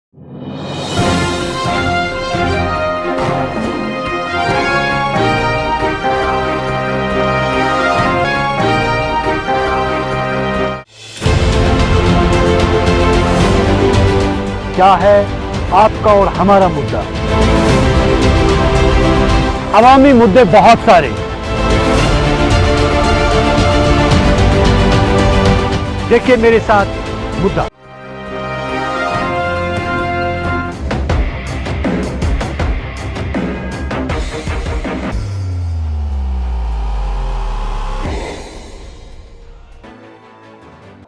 کیا ہے آپ کا اور ہمارا مدعا؟ عوامی مدعے بہت سارے، دیکھیے میرے ساتھ مدعا۔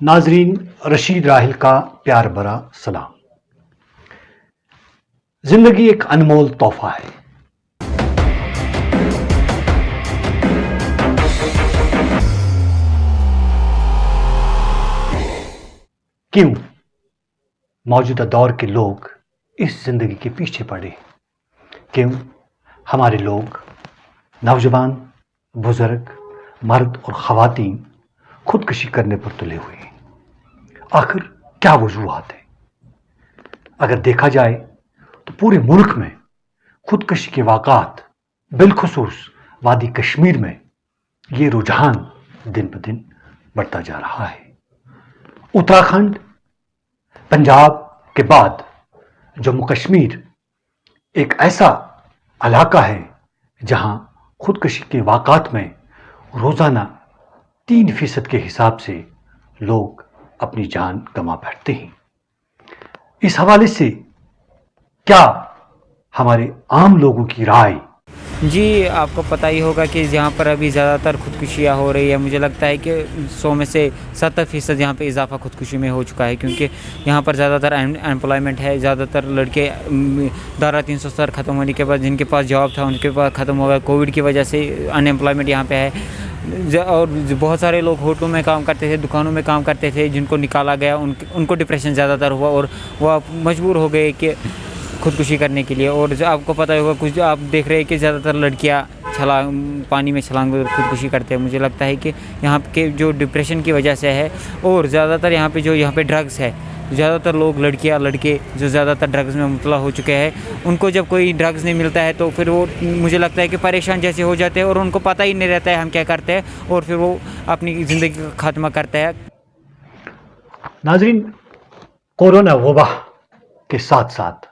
ناظرین، رشید راحل کا پیار بھرا سلام۔ زندگی ایک انمول تحفہ ہے۔ کیوں موجودہ دور کے لوگ اس زندگی کے پیچھے پڑے؟ کیوں ہمارے لوگ، نوجوان، بزرگ، مرد اور خواتین خودکشی کرنے پر تلے ہوئے ہیں؟ آخر کیا وجوہات ہیں؟ اگر دیکھا جائے تو پورے ملک میں خودکشی کے واقعات، بالخصوص وادی کشمیر میں یہ رجحان دن بدن بڑھتا جا رہا ہے۔ اتراکھنڈ، پنجاب کے بعد جموں کشمیر ایک ایسا علاقہ ہے جہاں خودکشی کے واقعات میں روزانہ 3% کے حساب سے لوگ اپنی جان گنوا بیٹھتے ہیں۔ اس حوالے سے کیا ہمارے عام لوگوں کی رائے؟ جی، آپ کو پتہ ہی ہوگا کہ یہاں پر ابھی زیادہ تر خودکشیاں ہو رہی ہے۔ مجھے لگتا ہے کہ 100 میں سے 70% یہاں پہ اضافہ خودکشی میں ہو چکا ہے، کیونکہ یہاں پر زیادہ تر امپلائمنٹ ہے۔ زیادہ تر لڑکے دارا 370 ختم ہونے کے بعد جن کے پاس جاب تھا ان کے پاس ختم ہو گیا۔ کووڈ کی وجہ سے ان امپلائمنٹ یہاں پہ ہے، اور بہت سارے لوگ ہوٹلوں میں کام کرتے تھے، دکانوں میں کام کرتے تھے، جن کو نکالا گیا ان کو ڈپریشن زیادہ تر ہوا اور وہ مجبور ہو گئے کہ خودکشی کرنے کے لیے۔ اور آپ کو پتہ ہوگا، کچھ آپ دیکھ رہے ہیں کہ زیادہ تر لڑکیاں پانی میں چھلانگ خودکشی کرتے ہیں۔ مجھے لگتا ہے کہ یہاں کے جو ڈپریشن کی وجہ سے ہے، اور زیادہ تر یہاں پہ ڈرگز ہے، زیادہ تر لوگ لڑکیاں لڑکے جو زیادہ تر ڈرگز میں مبتلا ہو چکے ہیں، ان کو جب کوئی ڈرگز نہیں ملتا ہے تو پھر وہ مجھے لگتا ہے کہ پریشان جیسے ہو جاتے ہیں، اور ان کو پتہ ہی نہیں رہتا ہے ہم کیا کرتے ہیں، اور پھر وہ اپنی زندگی کا خاتمہ کرتے ہیں۔ ناظرین، کورونا وبا کے ساتھ ساتھ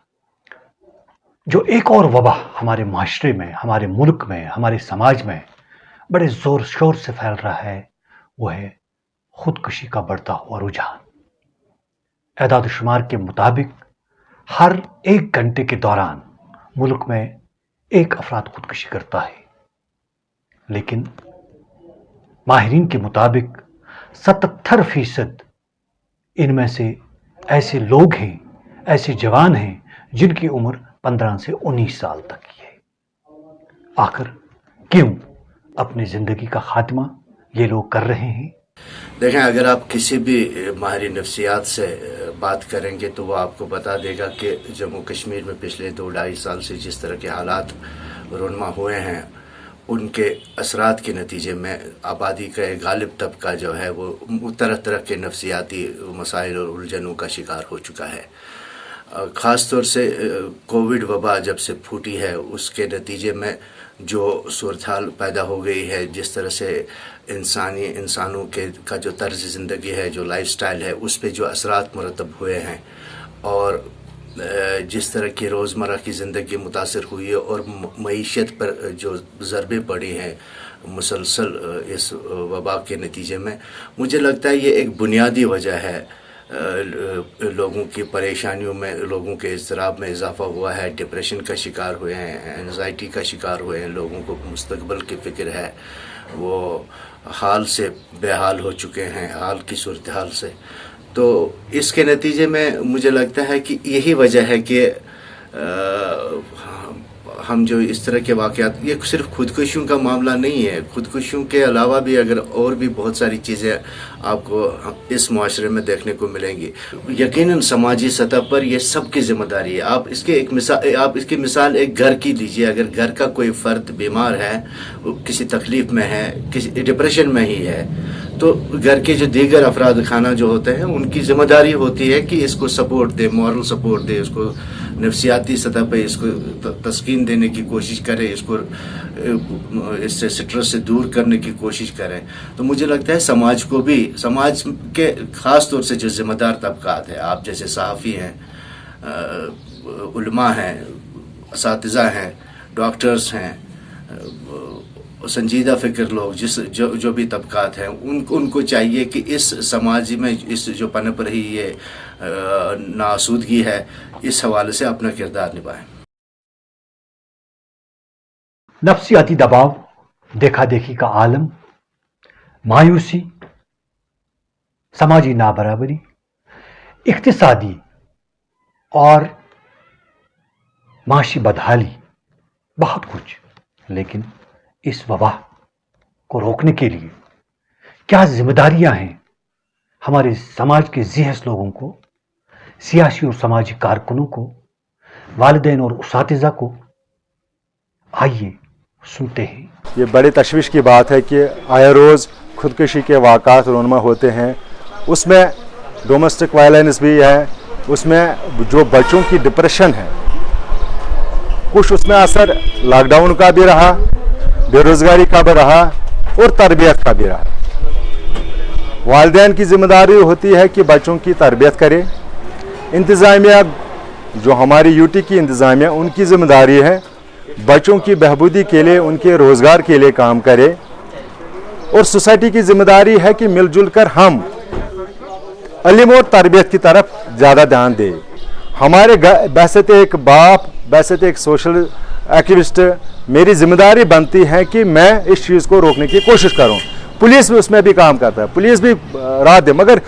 جو ایک اور وبا ہمارے معاشرے میں، ہمارے ملک میں، ہمارے سماج میں بڑے زور شور سے پھیل رہا ہے، وہ ہے خودکشی کا بڑھتا ہوا رجحان۔ اعداد و شمار کے مطابق ہر 1 گھنٹے کے دوران ملک میں 1 افراد خودکشی کرتا ہے، لیکن ماہرین کے مطابق 77% ان میں سے ایسے لوگ ہیں، ایسے جوان ہیں جن کی عمر 15 سے 19 سال تک کی ہے۔ آخر کیوں اپنی زندگی کا خاتمہ یہ لوگ کر رہے ہیں؟ دیکھیں، اگر آپ کسی بھی ماہر نفسیات سے بات کریں گے تو وہ آپ کو بتا دے گا کہ جموں کشمیر میں پچھلے 2-2.5 سال سے جس طرح کے حالات رونما ہوئے ہیں، ان کے اثرات کے نتیجے میں آبادی کا ایک غالب طبقہ جو ہے وہ طرح طرح کے نفسیاتی مسائل اور الجھنوں کا شکار ہو چکا ہے۔ خاص طور سے کووڈ وبا جب سے پھوٹی ہے، اس کے نتیجے میں جو صورتحال پیدا ہو گئی ہے، جس طرح سے انسانوں کا جو طرز زندگی ہے، جو لائف سٹائل ہے، اس پہ جو اثرات مرتب ہوئے ہیں، اور جس طرح کی روزمرہ کی زندگی متاثر ہوئی ہے، اور معیشت پر جو ضربیں پڑی ہیں مسلسل اس وبا کے نتیجے میں، مجھے لگتا ہے یہ ایک بنیادی وجہ ہے۔ لوگوں کی پریشانیوں میں، لوگوں کے اضطراب میں اضافہ ہوا ہے، ڈپریشن کا شکار ہوئے ہیں، اینزائٹی کا شکار ہوئے ہیں، لوگوں کو مستقبل کی فکر ہے، وہ حال سے بے حال ہو چکے ہیں، حال کی صورتحال سے۔ تو اس کے نتیجے میں مجھے لگتا ہے کہ یہی وجہ ہے کہ ہم جو اس طرح کے واقعات، یہ صرف خودکشیوں کا معاملہ نہیں ہے، خودکشیوں کے علاوہ بھی اگر اور بھی بہت ساری چیزیں آپ کو اس معاشرے میں دیکھنے کو ملیں گی، یقیناً سماجی سطح پر یہ سب کی ذمہ داری ہے۔ آپ اس کی مثال ایک گھر کی لیجئے۔ اگر گھر کا کوئی فرد بیمار ہے، کسی تکلیف میں ہے، کسی ڈپریشن میں ہی ہے، تو گھر کے جو دیگر افراد خانہ جو ہوتے ہیں ان کی ذمہ داری ہوتی ہے کہ اس کو سپورٹ دے، مورل سپورٹ دے، اس کو نفسیاتی سطح پہ اس کو تسکین دینے کی کوشش کرے، اس کو اس سے سٹرس سے دور کرنے کی کوشش کریں. تو مجھے لگتا ہے سماج کو بھی، سماج کے خاص طور سے جو ذمہ دار طبقات ہیں، آپ جیسے صحافی ہیں، علماء ہیں، اساتذہ ہیں، ڈاکٹرز ہیں، سنجیدہ فکر لوگ، جو بھی طبقات ہیں، ان کو چاہیے کہ اس سماج میں اس جو پنپ رہی یہ ناآسودگی ہے، اس حوالے سے اپنا کردار نبھائیں. نفسیاتی دباؤ، دیکھا دیکھی کا عالم، مایوسی، سماجی نابرابری، اقتصادی اور معاشی بدحالی، بہت کچھ. لیکن اس وبا کو روکنے کے لیے کیا ذمہ داریاں ہیں ہمارے سماج کے ذہین لوگوں کو، سیاسی اور سماجی کارکنوں کو، والدین اور اساتذہ کو؟ آئیے سنتے ہیں. یہ بڑی تشویش کی بات ہے کہ آئے روز خودکشی کے واقعات رونما ہوتے ہیں. اس میں ڈومیسٹک وائلنس بھی ہے، اس میں جو بچوں کی ڈپریشن ہے، کچھ اس میں اثر لاک ڈاؤن کا بھی رہا، بے روزگاری کا بھی رہا اور تربیت کا بھی رہا. والدین کی ذمہ داری ہوتی ہے کہ بچوں کی تربیت کرے. انتظامیہ جو ہماری یوٹی کی انتظامیہ، ان کی ذمہ داری ہے بچوں کی بہبودی کے لیے، ان کے روزگار کے لیے کام کرے. اور سوسائٹی کی ذمہ داری ہے کہ مل جل کر ہم علم اور تربیت کی طرف زیادہ دھیان دیں. ہمارے بحثت ایک باپ، بحثت ایک سوشل ایکٹیوسٹ، میری ذمہ داری بنتی ہے کہ میں اس چیز کو روکنے کی کوشش کروں. پولیس بھی اس میں بھی کام کرتا ہے، پولیس بھی رات دے، مگر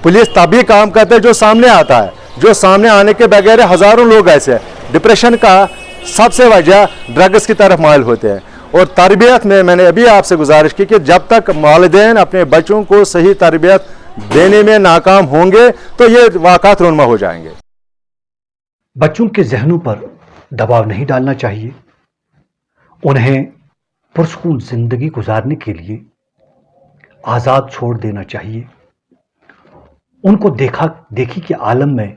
پولیس تبھی کام کرتا ہے جو سامنے آتا ہے. جو سامنے آنے کے بغیر ہزاروں لوگ ایسے ہیں. ڈپریشن کا سب سے وجہ ڈرگس کی طرف مائل ہوتے ہیں. اور تربیت میں نے ابھی آپ سے گزارش کی کہ جب تک والدین اپنے بچوں کو صحیح تربیت دینے میں ناکام ہوں گے تو یہ واقعات رونما ہو جائیں گے. بچوں کے ذہنوں پر دباؤ نہیں ڈالنا چاہیے. انہیں پرسکون زندگی گزارنے کے لیے آزاد چھوڑ دینا چاہیے. ان کو دیکھا دیکھی کے عالم میں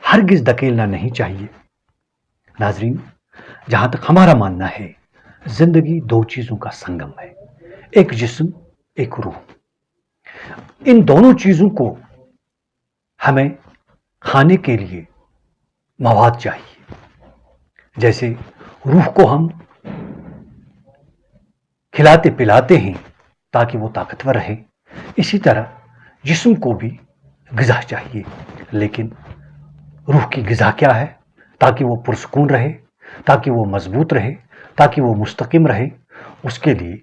ہرگز دھکیلنا نہیں چاہیے. ناظرین، جہاں تک ہمارا ماننا ہے، زندگی دو چیزوں کا سنگم ہے، ایک جسم، ایک روح. ان دونوں چیزوں کو ہمیں کھانے کے لیے مواد چاہیے. جیسے روح کو ہم کھلاتے پلاتے ہیں تاکہ وہ طاقتور رہے، اسی طرح جسم کو بھی غذا چاہیے. لیکن روح کی غذا کیا ہے؟ تاکہ وہ پرسکون رہے، تاکہ وہ مضبوط رہے، تاکہ وہ مستقیم رہے. اس کے لیے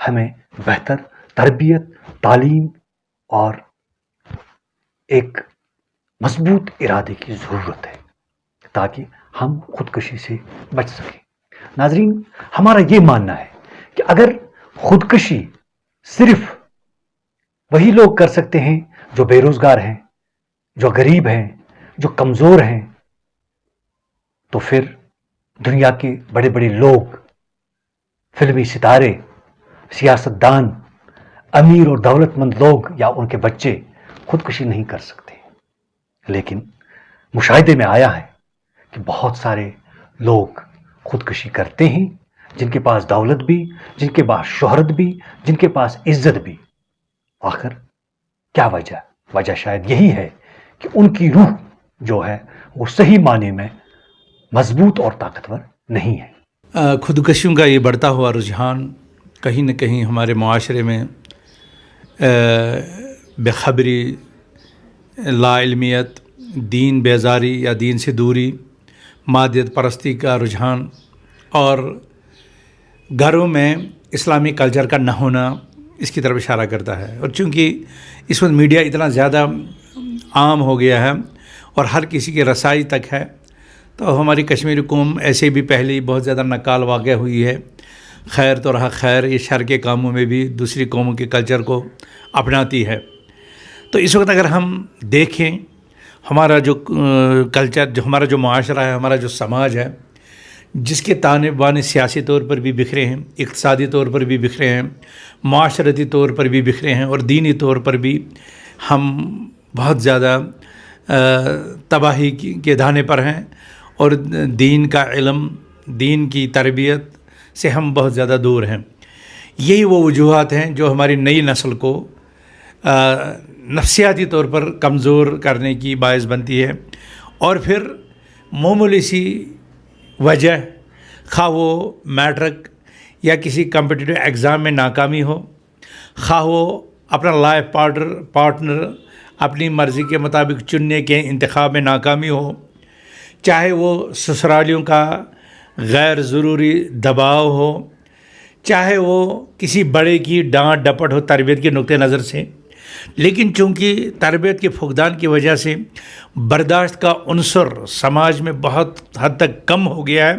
ہمیں بہتر تربیت، تعلیم اور ایک مضبوط ارادے کی ضرورت ہے تاکہ ہم خودکشی سے بچ سکیں. ناظرین، ہمارا یہ ماننا ہے کہ اگر خودکشی صرف وہی لوگ کر سکتے ہیں جو بے روزگار ہیں، جو غریب ہیں، جو کمزور ہیں، تو پھر دنیا کے بڑے بڑے لوگ، فلمی ستارے، سیاستدان، امیر اور دولت مند لوگ یا ان کے بچے خودکشی نہیں کر سکتے. لیکن مشاہدے میں آیا ہے کہ بہت سارے لوگ خودکشی کرتے ہیں، جن کے پاس دولت بھی، جن کے پاس شہرت بھی، جن کے پاس عزت بھی. آخر کیا وجہ شاید یہی ہے کہ ان کی روح جو ہے وہ صحیح معنی میں مضبوط اور طاقتور نہیں ہے. خودکشیوں کا یہ بڑھتا ہوا رجحان کہیں نہ کہیں ہمارے معاشرے میں بے خبری، لا علمیت، دین بیزاری یا دین سے دوری، مادیت پرستی کا رجحان اور گھروں میں اسلامی کلچر کا نہ ہونا اس کی طرف اشارہ کرتا ہے. اور چونکہ اس وقت میڈیا اتنا زیادہ عام ہو گیا ہے اور ہر کسی کی رسائی تک ہے، تو ہماری کشمیری قوم ایسے بھی پہلے بہت زیادہ نقال واقع ہوئی ہے. خیر تو رہا خیر، یہ شر کے کاموں میں بھی دوسری قوموں کے کلچر کو اپناتی ہے. تو اس وقت اگر ہم دیکھیں ہمارا جو کلچر، جو ہمارا جو معاشرہ ہے، ہمارا جو سماج ہے، جس کے تانے بانے سیاسی طور پر بھی بکھرے ہیں، اقتصادی طور پر بھی بکھرے ہیں، معاشرتی طور پر بھی بکھرے ہیں، اور دینی طور پر بھی ہم بہت زیادہ تباہی کے دھانے پر ہیں، اور دین کا علم، دین کی تربیت سے ہم بہت زیادہ دور ہیں۔ یہی وہ وجوہات ہیں جو ہماری نئی نسل کو نفسیاتی طور پر کمزور کرنے کی باعث بنتی ہے، اور پھر معمولی سی وجہ، خواہ وہ میٹرک یا کسی کمپٹیٹیو ایگزام میں ناکامی ہو، خواہ وہ اپنا لائف پارٹنر اپنی مرضی کے مطابق چننے کے انتخاب میں ناکامی ہو، چاہے وہ سسرالیوں کا غیر ضروری دباؤ ہو، چاہے وہ کسی بڑے کی ڈانٹ ڈپٹ ہو تربیت کے نقطہ نظر سے، لیکن چونکہ تربیت کے فقدان کی وجہ سے برداشت کا عنصر سماج میں بہت حد تک کم ہو گیا ہے،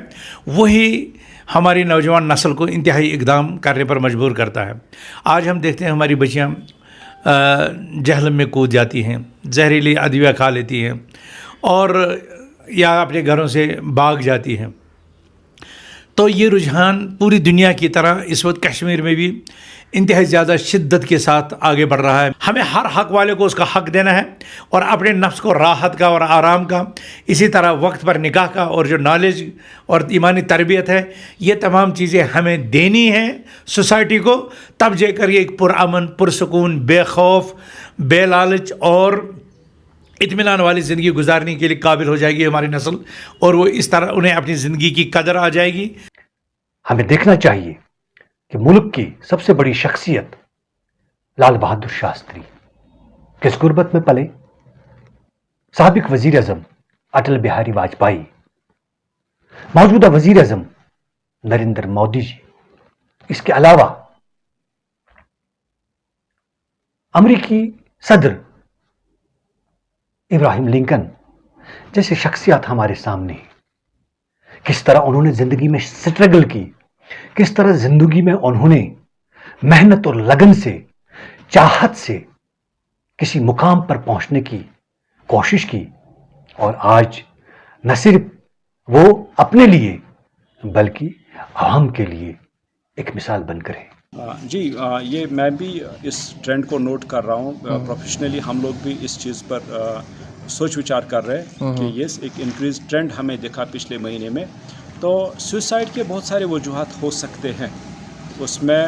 وہی ہماری نوجوان نسل کو انتہائی اقدام کرنے پر مجبور کرتا ہے۔ آج ہم دیکھتے ہیں ہماری بچیاں جہنم میں کود جاتی ہیں، زہریلی ادویہ کھا لیتی ہیں، اور یا اپنے گھروں سے بھاگ جاتی ہیں۔ تو یہ رجحان پوری دنیا کی طرح اس وقت کشمیر میں بھی انتہائی زیادہ شدت کے ساتھ آگے بڑھ رہا ہے۔ ہمیں ہر حق والے کو اس کا حق دینا ہے، اور اپنے نفس کو راحت کا اور آرام کا، اسی طرح وقت پر نکاح کا، اور جو نالج اور ایمانی تربیت ہے، یہ تمام چیزیں ہمیں دینی ہیں سوسائٹی کو، تب جا کر یہ ایک پرامن، پرسکون، بے خوف، بے لالچ اور اطمینان والی زندگی گزارنے کے لیے قابل ہو جائے گی ہماری نسل، اور وہ اس طرح انہیں اپنی زندگی کی قدر آ جائے گی۔ ہمیں دیکھنا چاہیے کہ ملک کی سب سے بڑی شخصیت لال بہادر شاستری کس غربت میں پلے، سابق وزیر اعظم اٹل بہاری واجپئی، موجودہ وزیر اعظم نریندر مودی جی، اس کے علاوہ امریکی صدر ابراہیم لنکن جیسے شخصیات ہمارے سامنے ہیں۔ کس طرح انہوں نے زندگی میں سٹرگل کی، کس طرح زندگی میں انہوں نے محنت اور لگن سے، چاہت سے کسی مقام پر پہنچنے کی کوشش کی، اور آج نہ صرف وہ اپنے لیے بلکہ عوام کے لیے ایک مثال بن کر ہے۔ جی، یہ میں بھی اس ٹرینڈ کو نوٹ کر رہا ہوں۔ پروفیشنلی ہم لوگ بھی اس چیز پر سوچ وچار کر رہے ہیں کہ یہ ایک انکریز ٹرینڈ ہمیں دکھا پچھلے مہینے میں۔ تو سوسائڈ کے بہت سارے وجوہات ہو سکتے ہیں، اس میں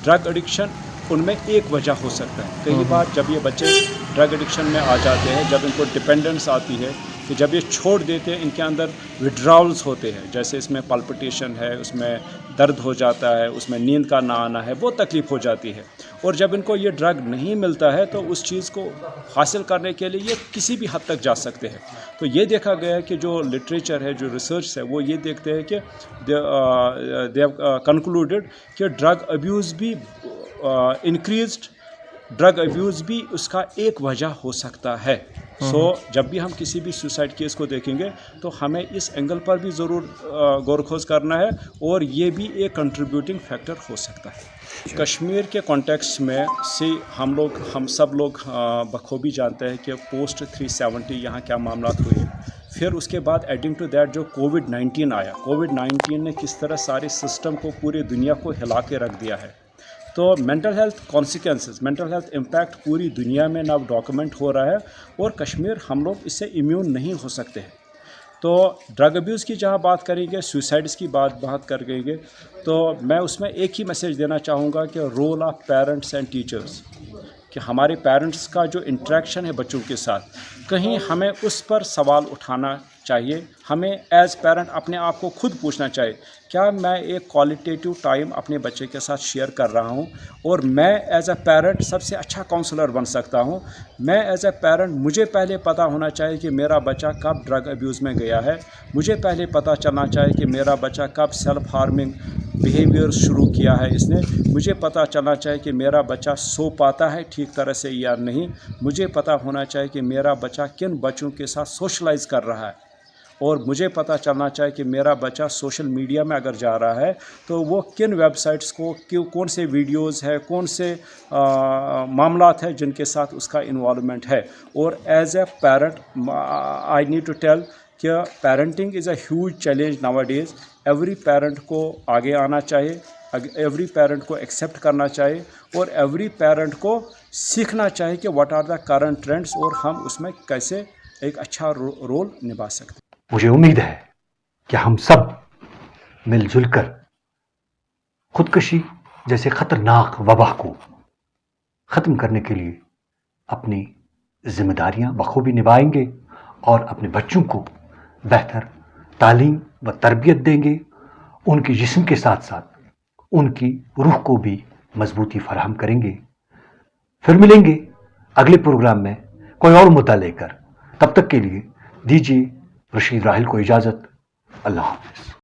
ڈرگ ایڈکشن ان میں ایک وجہ ہو سکتا ہے۔ کئی بار جب یہ بچے ڈرگ ایڈکشن میں آ جاتے ہیں، جب ان کو ڈپینڈنس آتی ہے، کہ جب یہ چھوڑ دیتے ہیں، ان کے اندر وڈراولز ہوتے ہیں، جیسے اس میں پلپٹیشن ہے، اس میں درد ہو جاتا ہے، اس میں نیند کا نہ آنا ہے، وہ تکلیف ہو جاتی ہے۔ اور جب ان کو یہ ڈرگ نہیں ملتا ہے تو اس چیز کو حاصل کرنے کے لیے یہ کسی بھی حد تک جا سکتے ہیں۔ تو یہ دیکھا گیا ہے کہ جو لٹریچر ہے، جو ریسرچ ہے، وہ یہ دیکھتے ہیں کہ دے ہیو کنکلوڈڈ کہ ڈرگ ایبیوز بھی انکریزڈ ڈرگ ایبیوز بھی اس کا ایک وجہ ہو سکتا ہے۔ سو جب بھی ہم کسی بھی سوسائڈ کیس کو دیکھیں گے تو ہمیں اس اینگل پر بھی ضرور غور و خوض کرنا ہے، اور یہ بھی ایک کنٹریبیوٹنگ فیکٹر ہو سکتا ہے۔ کشمیر کے کانٹیکسٹ میں سے ہم سب لوگ بخوبی جانتے ہیں کہ پوسٹ 370 یہاں کیا معاملات ہوئے۔ پھر اس کے بعد ایڈنگ ٹو دیٹ جو کووڈ-19 آیا، کووڈ-19 نے کس طرح سارے سسٹم کو، پورے دنیا کو ہلا کے رکھ دیا ہے۔ تو mental health consequences, mental health impact پوری دنیا میں نہ ڈاکومنٹ ہو رہا ہے، اور کشمیر ہم لوگ اس سے امیون نہیں ہو سکتے ہیں۔ تو ڈرگ ابیوز کی جہاں بات کریں گے، سوسائڈس کی بات کریں گے، تو میں اس میں ایک ہی میسیج دینا چاہوں گا کہ role of parents and teachers, کہ ہمارے پیرنٹس کا جو انٹریکشن ہے بچوں کے ساتھ، کہیں ہمیں اس پر سوال اٹھانا چاہیے۔ ہمیں ایز پیرنٹ اپنے آپ کو خود پوچھنا چاہیے، کیا میں ایک کوالٹیٹیو ٹائم اپنے بچے کے ساتھ شیئر کر رہا ہوں، اور میں ایز اے پیرنٹ سب سے اچھا کاؤنسلر بن سکتا ہوں۔ میں ایز اے پیرنٹ، مجھے پہلے پتہ ہونا چاہیے کہ میرا بچہ کب ڈرگ ایبیوز میں گیا ہے، مجھے پہلے پتہ چلنا چاہیے کہ میرا بچہ کب سیلف ہارمنگ بیہیویئر شروع کیا ہے اس نے، مجھے پتہ چلنا چاہیے کہ میرا بچہ سو پاتا ہے ٹھیک طرح سے یا نہیں، مجھے پتہ ہونا چاہیے کہ میرا بچہ کن بچوں کے ساتھ سوشلائز کر رہا ہے، اور مجھے پتہ چلنا چاہیے کہ میرا بچہ سوشل میڈیا میں اگر جا رہا ہے تو وہ کن ویب سائٹس کو، کون سے ویڈیوز ہے، کون سے معاملات ہیں جن کے ساتھ اس کا انوالومنٹ ہے۔ اور as a parent I need to tell کہ parenting is a huge challenge nowadays. Every parent کو آگے آنا چاہیے, ایوری پیرنٹ کو ایکسیپٹ کرنا چاہیے, اور ایوری پیرنٹ کو سیکھنا چاہیے کہ what are the current trends اور ہم اس میں کیسے ایک اچھا رول نبھا سکتے ہیں. مجھے امید ہے کہ ہم سب مل جل کر خودکشی جیسے خطرناک وبا کو ختم کرنے کے لیے اپنی ذمہ داریاں بخوبی نبھائیں گے اور اپنے بچوں کو بہتر تعلیم و تربیت دیں گے. ان کی جسم کے ساتھ ساتھ ان کی روح کو بھی مضبوطی فراہم کریں گے. پھر ملیں گے اگلے پروگرام میں کوئی اور مدعا لے کر. تب تک کے لیے دیجیے رشید راحل کو اجازت. اللہ حافظ.